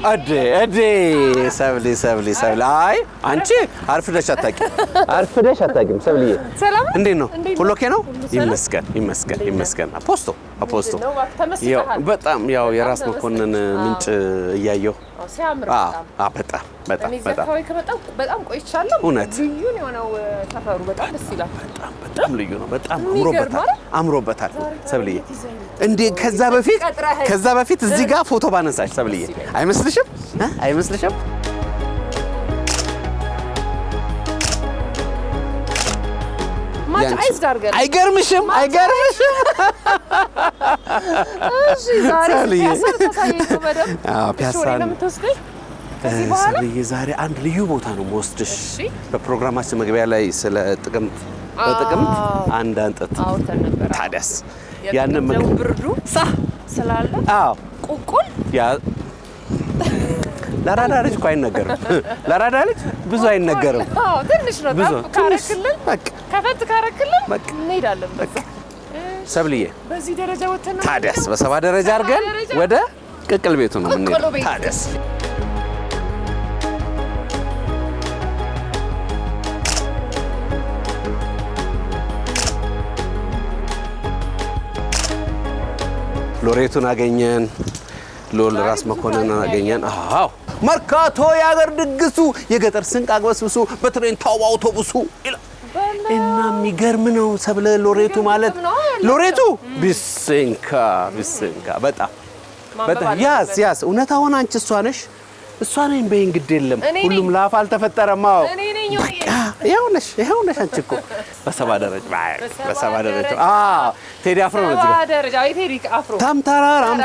እዴ ሰብሊ አይ አንቺ አርፍደሽ አታውቂም ሰብልዬ እንዴት ነው ሁሉ ኦኬ ነው ይመስገን አፖስቶ ያው በጣም ያው የራስ መኮንን ምንጭ እያየሁ ሲያምር በጣም በጣም ቆይቻለሁ ልዩ ነው ተፈሩ በጣም ደስ ይላል በጣም ልዩ ነው በጣም አምሮበታል ሰብልዬ እንዴ ከዛ በፊት እዚህ ጋር ፎቶ ባነሳሽ ሰብልዬ አይመስልሽም ማቻይስ ዳርገን አይገርምሽም እሺ ዛሬ ፒያሳ ነው የምትወስደኝ ከዚህ በኋላ ዛሬ አንድ ልዩ ቦታ ነው የምወስድሽ በፕሮግራማችን መግቢያ ላይ ስለ ጥቅምት አንድ አንጠት ታዲያስ ያንን ብርዱ ስላለ ቁቁል ያ ለራዳ ልጅ እኮ አይነገርም ለራዳ ልጅ ብዙ አይነገርም ትንሽ ነው ካረክልን ከፈት ካረክልን እንሄዳለን በቃ ሰብልዬ በዚህ ደረጃ ወተና ታዲያስ በሰባ ደረጃ አድርገን ወደ ቅቅል ቤቱ ነው የምንሄደው ታዲያስ ሎሬቱን አገኘን ሎል ራስ መኮንን አገኘን አዎ መርካቶ ያገር ድግሱ የገጠር ስንቅ አግበስብሱ በትሬን ታው አውቶቡሱ እና የሚገርም ነው ሰብለ ሎሬቱ ማለት ሎሬቱ ቢስንካ በጣም ያስ እውነታውን አንቺ እሷ ነኝ በይን ግድ የለም ሁሉም ላፍ አልተፈጠረም አዎ ይኸውነሽ አንቺ እኮ በሰባ ደረጃ ቴዲ አፍሮ ነው ቴዲ አፍሮ ታምታራራም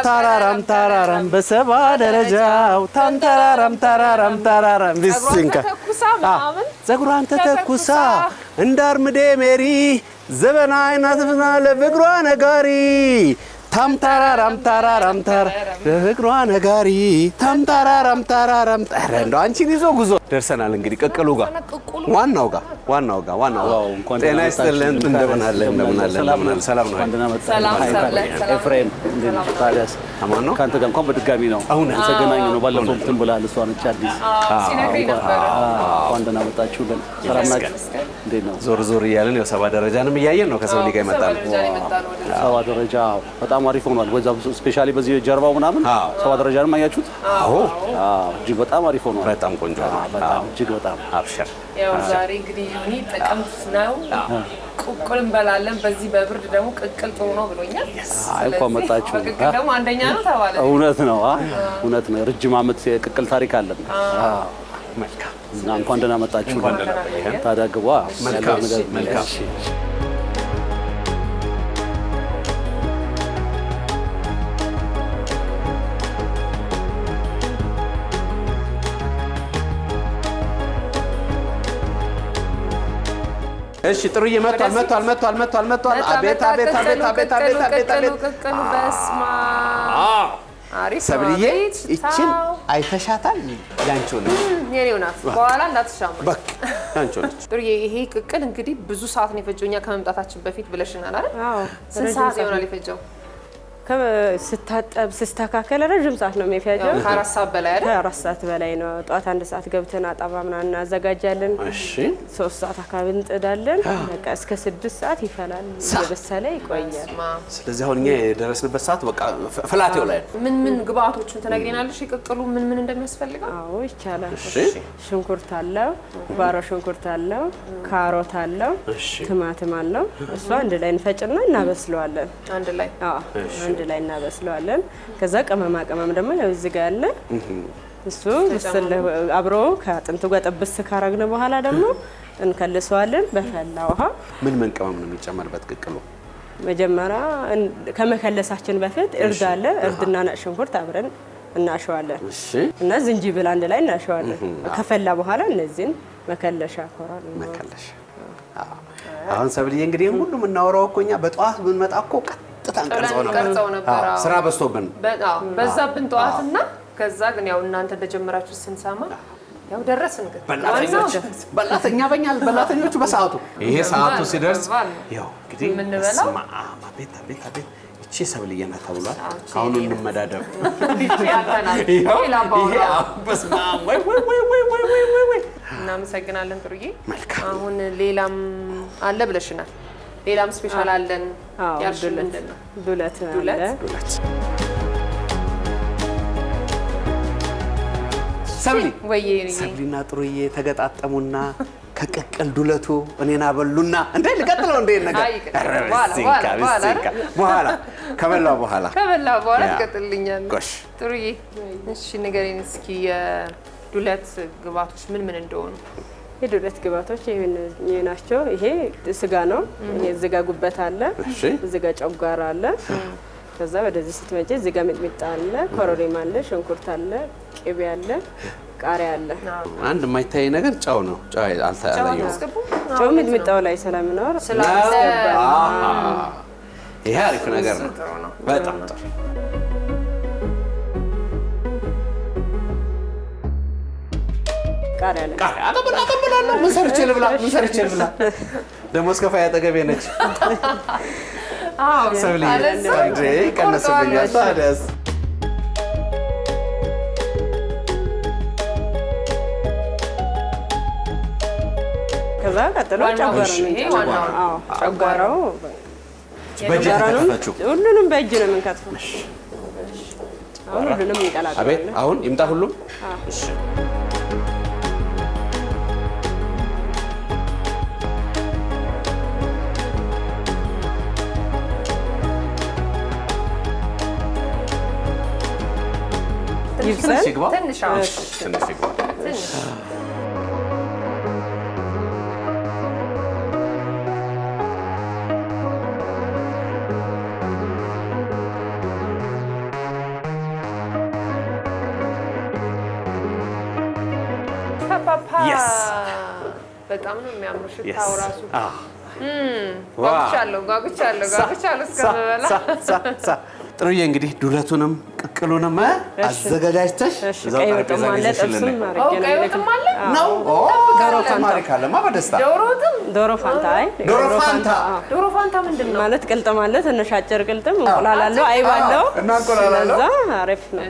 በሰባ ደረጃው ታምታራራም ቢስንካ ዘጉራን ተተኩሳ እንዳርምዴ ሜሪ ዘበና አይናትፍና ለፍቅሯ ነጋሪ ታምታራራም ለፍቅሯ ነጋሪ ታምታራራም እንደው አንቺን ይዞ ጉዞ ደርሰናል እንግዲህ ቅቅሉ ጋር ዋናው ጋር ጤና ይስጥልን እንደምን አለ ሰላም ነው ሰላም ኤፍሬም ታዲያስ አማን ነው ካንተ ጋር እንኳን በድጋሚ ነው ተገናኙ ነው ባለፈው እንትን ብለሃል እሷ ነች አዲስ ሲነግረኝ ነበር ወንደና መጣችሁልን ሰላም ናችሁ እንዴት ነው ዞር እያልን የሰባ ደረጃንም እያየን ነው ከሰው ሊጋ ይመጣል ሰባ ደረጃ በጣም አሪፍ ሆኗል ወዛ ስፔሻሊ በዚህ ጀርባው ምናምን ሰባ ደረጃንም አያችሁት እጅግ በጣም አሪፍ ሆኗል በጣም ቆንጆ ነው በጣም እጅግ በጣም አብሽር ያው ዛሬ እንግዲህ ዩኒ ጥቅምት ነው ቁቁል እንበላለን በዚህ በብርድ ደግሞ ቅቅል ጥሩ ነው ብሎኛል እንኳን መጣችሁ ቅቅል ደግሞ አንደኛ ነው ተባለ እውነት ነው ረጅም ዓመት የቅቅል ታሪክ አለን መልካም እንኳን ደህና መጣችሁ ታዳግቧ መልካም እሺ ጥሩዬ መጥቷል አቤት በስማ አሪፍ ሰብልዬ እቺን አይተሻታል ያንቺው ነው የኔው ናት በኋላ እንዳትሻማ በቃ ያንቺው ነች ጥሩዬ ይሄ ቅቅል እንግዲህ ብዙ ሰዓት ነው የፈጀውኛ ከመምጣታችን በፊት ብለሽናል አይደል ስንት ሰዓት ይሆናል የፈጀው ስታጠብ ስስተካከለ ረጅም ሰዓት ነው የሚፈጀው ከአራት ሰዓት በላይ አይደል ከአራት ሰዓት በላይ ነው ጧት አንድ ሰዓት ገብተን አጣባ ምናምን እናዘጋጃለን እሺ 3 ሰዓት አካባቢ እንጥዳለን በቃ እስከ 6 ሰዓት ይፈላል የበሰለ ይቆያል ስለዚህ አሁን እኛ የደረስንበት ሰዓት በቃ ፍላቴው ላይ ምን ግብአቶችን ትነግሪናለሽ ይቀቅሉ ምን እንደሚያስፈልገው አዎ ይቻላል ሽንኩርት አለው ባሮ ሽንኩርት አለው ካሮት አለው ቲማቲም አለው እሱ አንድ ላይ እንፈጭና እናበስለዋለን አንድ ላይ አንድ ላይ እናበስለዋለን ከዛ ቅመማ ደግሞ ያው እዚህ ጋር አለ እሱ በስለ አብሮ ከአጥንቱ ጋር ጥብስ ካረግነ በኋላ ደግሞ እንከልሰዋለን በፈላ ውሃ ምን ቅመም ነው የሚጨመርበት ቅቅሉ መጀመሪያ ከመከለሳችን በፊት እርድ አለ እርድና ነጭ ሽንኩርት አብረን እናሸዋለን እሺ እና ዝንጅብል አንድ ላይ እናሸዋለን ከፈላ በኋላ እነዚህን መከለሻ ኮራል መከለሻ አሁን ሰብልዬ እንግዲህ ሁሉም እናወራው እኮ እኛ በጧት ብንመጣ እኮ ቀርጸው ነበር ስራ በዝቶብን በዛብን ጧትና ከዛ ግን ያው እናንተ እንደጀመራችሁ ስንሰማ ያው ደረስን ግን በላተኞቹ በሰዓቱ ይሄ ሰዓቱ ሲደርስ ያው እንግዲህ ምንበላው ቤት እቺ ሰብልዬ ናት ተብሏል። አሁን እንመዳደብ። እናመሰግናለን ጥሩዬ። መልካም። አሁን ሌላም አለ ብለሽናል። ሌላም ስፔሻል አለን ያልሽው ምንድን ነው? ዱለት አለ። ዱለት ሰብሊ ወይዬ ሰብሊና ጥሩዬ ተገጣጠሙና ከቅቅል ዱለቱ እኔን አበሉና እንዴ ልቀጥለው እንዴ ነገር በኋላ ከበላው በኋላ ትቀጥልኛለህ። ጎሽ ጥሩዬ እሺ ንገሪኝ እስኪ የዱለት ግብአቶች ምን ምን እንደሆኑ። የዱለት ግብአቶች ይሄ ናቸው። ይሄ ስጋ ነው። ይሄ ስጋ ጉበት አለ። ስጋ ጨጓራ አለ። ከዛ ወደዚህ ስትመጪ ስጋ ሚጥሚጣ አለ፣ ኮረሪማ አለ፣ ሽንኩርት አለ፣ ቅቤ አለ፣ ቃሪያ አለ። አንድ የማይታይ ነገር ጨው ነው። ጨው አልታያለኝም። ጨው ሚጥሚጣው ላይ ስለምኖር ይሄ አሪፍ ነገር ነው። በጣም ጥሩ። ቃሪያ አለ። አቀብላለሁ። ምን ሰርቼ ልብላ? ደሞዝ ከፋይ አጠገቤ ነች። ሰብልዬ ቀነስብኛል። ታዲያስ ከዛ ቀጥሎ ጨጓራው በእጅ ተከተፈችው። ሁሉንም በእጅ ነው የምንከትፈው። አሁን ሁሉንም እንቀላቅላለን። አቤት አሁን ይምጣ ሁሉም። እሺ ትንሽ ይግባ። ትንሽ ይግባ። በጣም ነው የሚያምሩ ሽታው ራሱ። ጓጉቻለሁ እስከምበላ። ጥሩዬ እንግዲህ ዱለቱንም ቅቅሉንም አዘጋጃጅተሽ እዛው ጠረጴዛ ይዘሽልን ነው። ማሪካለማ በደስታ ዶሮ ፋንታ ምንድን ነው ማለት? ቅልጥም አለ፣ ትንሽ አጭር ቅልጥም፣ እንቁላል አለው፣ አይብ አለው። እናንቆላላለው። አሪፍ ነው።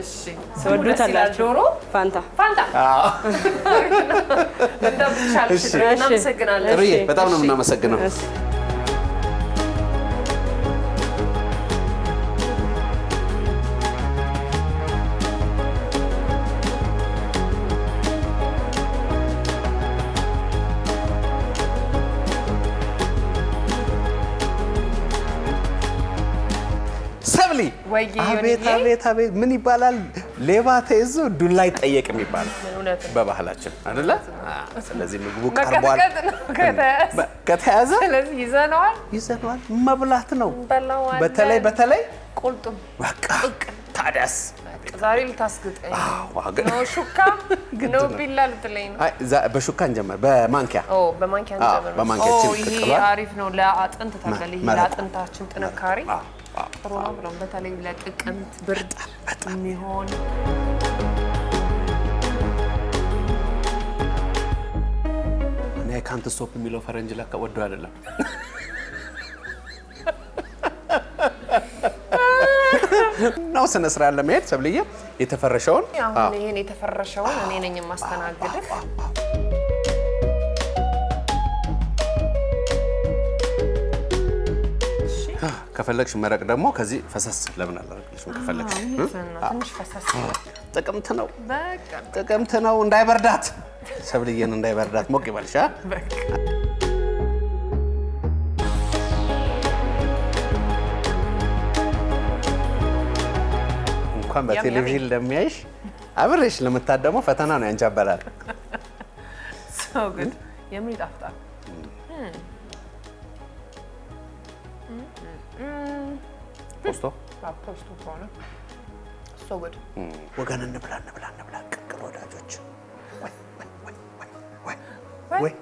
ትወዱታላችሁ። ዶሮ ፋንታ እናመሰግናለን። ጥሩዬ በጣም ነው የምናመሰግነው። አቤት ምን ይባላል? ሌባ ተይዞ ዱላ አይጠየቅም ይባላል በባህላችን አይደለ? ስለዚህ ምግቡ ቀርቧል። ከተያዘ ስለዚህ ይዘነዋል መብላት ነው። በተለይ ቁልጡም በቃ ታዲያስ ዛሬ ልታስግጠኝ ነው። ሹካ ነው ቢላ ልትለኝ ነው። በሹካ እንጀምር። በማንኪያ እንጀምር። ይሄ አሪፍ ነው ለአጥንት ታገል። ይሄ ለአጥንታችን ጥንካሬ ጥሩ ነው ብለው በተለይ ለጥቅምት ብርድ የሚሆን እኔ ካንት ስቶፕ የሚለው ፈረንጅ ለካ ወዶ አይደለም። ነው ስነ ስርዓት ለመሄድ ሰብልዬ የተፈረሸውን አሁን ይሄን የተፈረሸውን እኔ ነኝ የማስተናግድህ። ከፈለግሽ መረቅ ደግሞ ከዚህ ፈሰስ ለምን አላደርግልሽም? ከፈለግሽ ትንሽ ፈሰስ ጥቅምት ነው እንዳይበርዳት፣ ሰብልዬን እንዳይበርዳት ሞቅ ይበልሽ። እንኳን በቴሌቪዥን ለሚያይሽ አብሬሽ ለምታደመው ፈተና ነው ያንቺ አበላል። ሰው ግን የምን ይጣፍጣል። ፖስቶ ከሆነ ሶ ጉድ ወገን እንብላ ቅቅል ወዳጆች። ወይ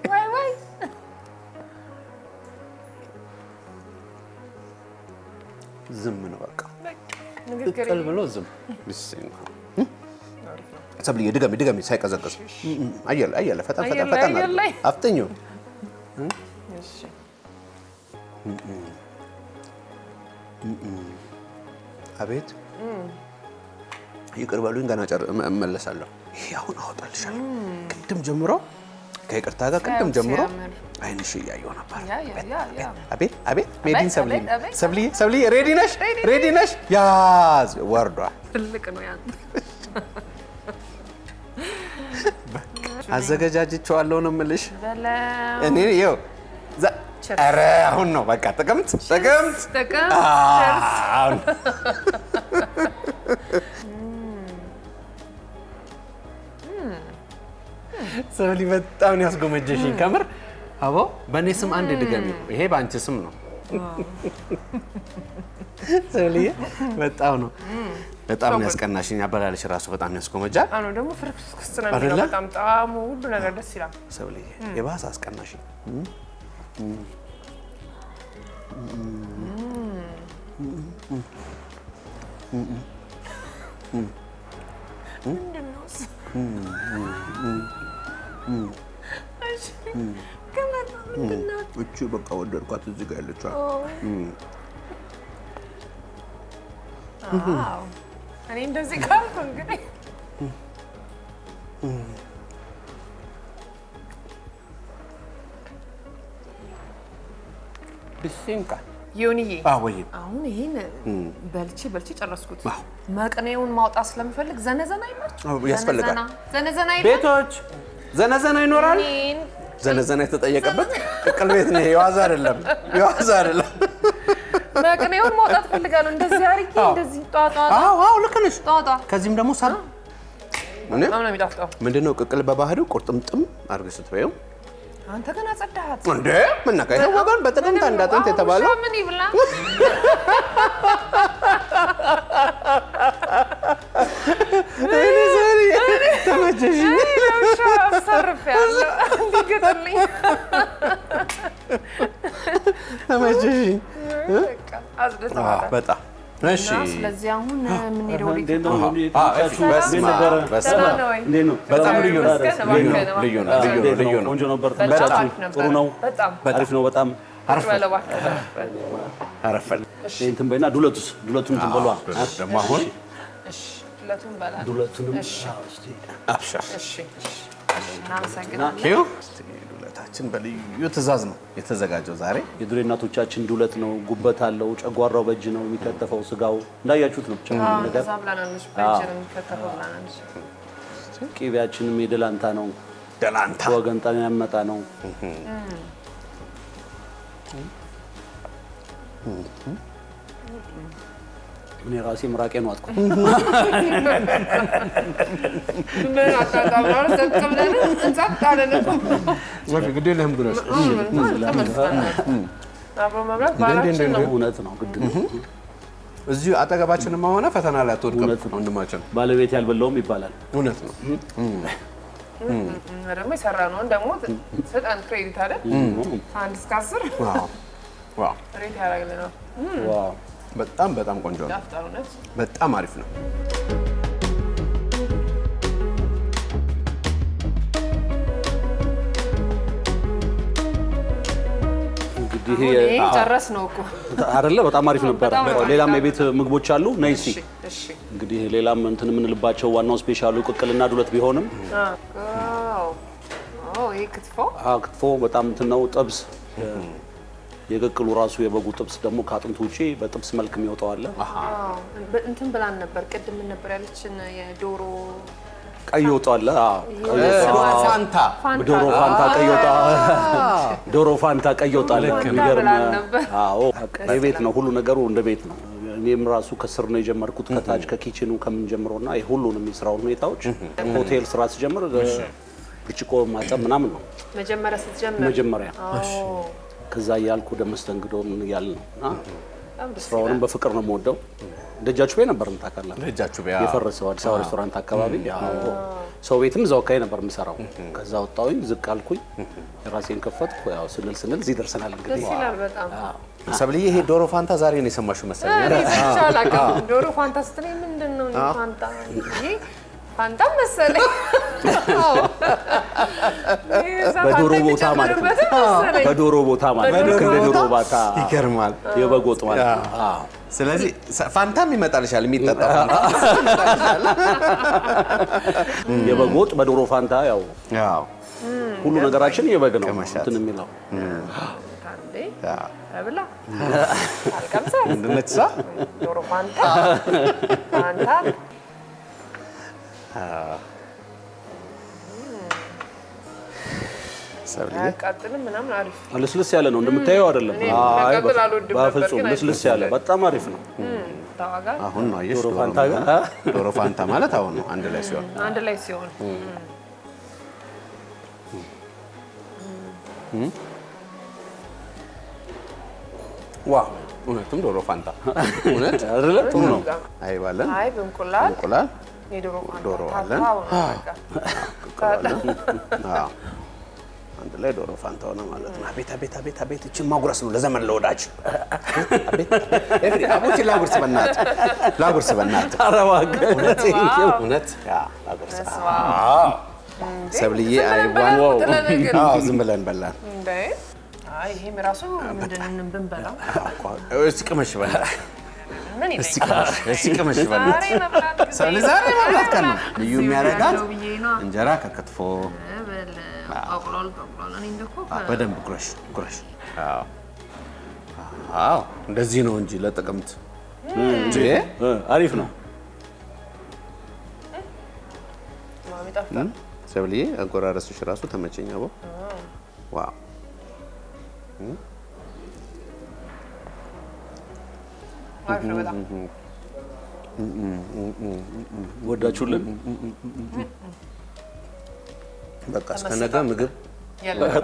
ዝም ነው በቃ ቅቅል ብሎ ዝም። ሰብልዬ ድገሚ ሳይቀዘቅዝ አየለ ፈጠን አፍጥኙ። አቤት ይቅር በሉኝ ገና እመለሳለሁ። ይሄ አሁን አወጣልሻለሁ። ቅድም ጀምሮ ከይቅርታ ጋር ቅድም ጀምሮ አይንሽ እያየሁ ነበር። አቤት አቤት ሜዲን ሰብሊ ሬዲ ነሽ? ያዝ ወርዷል። ትልቅ ነው ያንተ። አዘገጃጅቼዋለሁ ነው የምልሽ። እኔ ይኸው ኧረ አሁን ነው በቃ ጥቅምት ሰብሊ በጣም ነው ያስጎመጀሽኝ ከምር። አቦ በእኔ ስም አንድ ድገሚ። ይሄ በአንቺ ስም ነው። ሰብሊ በጣም ነው ያስቀናሽኝ። አበላለሽ ራሱ በጣም ያስጎመጃል። አዎ ደግሞ ፍርክስክስ ነው የሚለው። በጣም ጣዕሙ ሁሉ ነገር ደስ ይላል። ሰብሊ የባሰ አስቀናሽኝ። እቺ በቃ ወደድኳት። እዚህ ጋር ያለችው እኔ እንደዚህ ካልኩ እንግዲህ ቢሲንካ ዮኒዬ ወይ አሁን ይሄን በልቼ ጨረስኩት። መቅኔውን ማውጣት ስለምፈልግ ዘነዘና ያስፈልጋል። ዘነዘና ቤቶች ዘነዘና ይኖራል። ዘነዘና የተጠየቀበት ቅቅል ቤት ነው። የዋዛ አይደለም። መቅኔውን ማውጣት ፈልጋለሁ። እንደዚህ አርጌ እንደዚህ ጧጧ። አዎ ልክ ነሽ። ጧጧ ከዚህም ደግሞ ሳል ነው የሚጣፍጠው። ምንድነው ቅቅል በባህሪው ቁርጥምጥም አድርገሽ ስትበይው አንተ ገና ጸዳሃት እንዴ? ምን ነካ? ይሄ ወገን በጥቅምት እንዳጥንት የተባለው ምን ይብላ? እኔ ዛሬ ተመቸሽ? አሰርፌያለሁ። እንዲገጥልኝ ተመቸሽ? በጣም እሺ። ስለዚህ አሁን ምን ሄደው በጣም ልዩ ነው። ቆንጆ ነበር። ተመቻችሁ? ጥሩ ነው። አሪፍ ነው። በጣም አረፈን። እንትን በይና ዱለቱን እንትን በሏ ደግሞ አሁን ዱለቱን በላ። ዱለቱንም አብሽር። እናመሰግናለን። ዱለታችን በልዩ ትዕዛዝ ነው የተዘጋጀው ዛሬ። የድሮ እናቶቻችን ዱለት ነው። ጉበት አለው። ጨጓራው በእጅ ነው የሚከተፈው። ስጋው እንዳያችሁት ነው። ነገር ቅቤያችንም የደላንታ ነው። ደላንታ ወገንጣን ያመጣ ነው። እኔ ራሴ ምራቄ ነው አጥኩ። ምን አታጣምራው ተቀምጠን እንጻጣለን እኮ ወፍ ግዴ ለህም ግሮስ አብሮ መብላት ባላችን ነው። እውነት ነው። ግድ ነው። እዚሁ አጠገባችንም ሆነ ፈተና ላይ አትወድቅም ወንድማችን። ባለቤት ያልበላውም ይባላል። እውነት ነው። ደግሞ የሰራ ነው ደግሞ ሰጣን ክሬዲት አይደል? 1 እስከ 10 ዋው ሬት ያደርግልኝ ነው። ዋው በጣም ቆንጆ ነው። በጣም አሪፍ ነው። እንግዲህ ጨረስ ነው እኮ አይደለ? በጣም አሪፍ ነበር። ሌላም የቤት ምግቦች አሉ። ነይ እስኪ እንግዲህ ሌላም እንትን የምንልባቸው ዋናው ስፔሻሉ ቅቅልና ዱለት ቢሆንም ይሄ ክትፎ በጣም እንትን ነው። ጥብስ የቅቅሉ ራሱ የበጉ ጥብስ ደግሞ ከአጥንቱ ውጪ በጥብስ መልክ የሚወጣው አለ። እንትን ብላን ነበር ቅድም ምን ነበር ያለችን? የዶሮ ቀይ ወጣ አለ። ፋንታ ዶሮ ፋንታ ቀይ ወጣ። ዶሮ ፋንታ ቀይ ወጣ አለ። የሚገርም የቤት ነው ሁሉ ነገሩ፣ እንደ ቤት ነው። እኔም ራሱ ከስር ነው የጀመርኩት፣ ከታች ከኪችኑ ከምን ጀምሮና የሁሉንም የስራውን ሁኔታዎች ሆቴል ስራ ስጀምር ብርጭቆ ማጠብ ምናምን ነው መጀመሪያ ስትጀምር መጀመሪያ። ከዛ እያልኩ ወደ መስተንግዶ ምን እያልን ነው እና ስራውንም በፍቅር ነው የምወደው። ደጃችሁ ቤት ነበር እንታካለን። ደጃችሁ ቤት የፈረሰው አዲስ አበባ ሬስቶራንት አካባቢ ሰው ቤትም እዛው አካባቢ ነበር የምሰራው። ከዛ ወጣሁኝ፣ ዝቅ አልኩኝ፣ የራሴን ከፈትኩ። ያው ስንል እዚህ ደርሰናል። እንግዲህ ደስ ይላል በጣም። ሰብልዬ ይሄ ዶሮ ፋንታ ዛሬ ነው የሰማሽው መሰለኝ? ዶሮ ፋንታ ስትለኝ ምንድን ነው ፋንታ? ይሄ ፋንታ መሰለኝ። በዶሮ ቦታ ማለት ነው። በዶሮ ቦታ ማለት ነው። በዶሮ ቦታ ይገርማል። የበግ ወጥ ማለት ነው። አዎ። ስለዚህ ፋንታም ይመጣልሻል፣ የሚጠጣ ፋንታ የበግ ወጥ በዶሮ ፋንታ ያው ያው ሁሉ ነገራችን የበግ ነው እንትን የሚለው አብላ አልቀምሳ እንደነሳ ዶሮ ፋንታ ፋንታ ያቃጥልም ምናምን አሪፍ ልስልስ ያለ ነው እንደምታየው አይደለም። አይ በፍጹም ልስልስ ያለ በጣም አሪፍ ነው። ታዋጋ አሁን ነው አየሽ፣ ዶሮ ፋንታ ጋር ዶሮ ፋንታ ማለት አሁን ነው አንድ ላይ ሲሆን ዋው! እውነትም ዶሮ ፋንታ እውነት አይደለ? ጥሩ ነው። አይባለን አይብ እንቁላል የዶሮ ፋንታ ዶሮ አለን። አዎ አንድ ላይ ዶሮ ፋንታ ሆነ ማለት ነው። አቤት አቤት አቤት አቤት! እቺን ማጉረስ ነው ለዘመን ለወዳጅ። አቤት ኤፍሪ አቦች ላጉርስ በእናትህ ላጉርስ በእናትህ። ኧረ እባክህ እውነት ያ ላጉርስ። ሰብልዬ አይዋን አዎ ዝም ብለን በላን። አይ ይሄም ራሱ ምንድነው ብንበላው? እስኪ ቅመሽ በላ ምን እስኪ ቅመሽ በላ። ዛሬ መብላት ቀን ነው። ልዩ የሚያደርጋት እንጀራ ከክትፎ በደንብ ጉረሽ። አዎ እንደዚህ ነው እንጂ ለጥቅምት እንጂ አሪፍ ነው። ሰብልዬ አጎራረስሽ ራሱ ተመቸኝ። አቦ ዋው! ወዳችሁልን በቃ እስከ ነገ ምግብ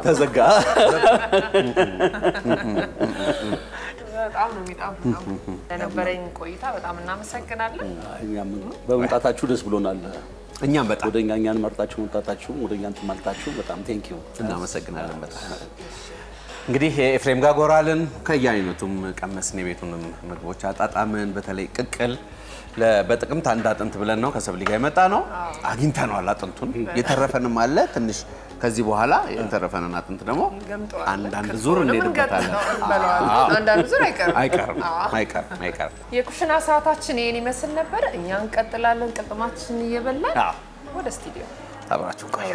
ተዘጋ። በጣም ነው የሚጣፍጠው። ለነበረኝ ቆይታ በጣም እናመሰግናለን። እኛም በመምጣታችሁ ደስ ብሎናል። እኛም በጣም ወደኛ እኛን መርጣችሁ መምጣታችሁ ወደኛ እንትማልታችሁ በጣም ቴንኪዩ እናመሰግናለን። በጣም እንግዲህ ኤፍሬም ጋር ጎራልን ከየአይነቱም ቀመስን፣ የቤቱንም ምግቦች አጣጣምን። በተለይ ቅቅል በጥቅምት አንድ አጥንት ብለን ነው ከሰብሊ ጋር የመጣ ነው። አግኝተነዋል አጥንቱን። የተረፈንም አለ ትንሽ። ከዚህ በኋላ የተረፈንን አጥንት ደግሞ አንዳንድ ዙር እንሄድበታለን። አንዳንድ ዙር አይቀርም። የኩሽና ሰዓታችን ይሄን ይመስል ነበር። እኛ እንቀጥላለን ቅጥማችን እየበላን ወደ ስቱዲዮ አብራችሁ ቆዩ።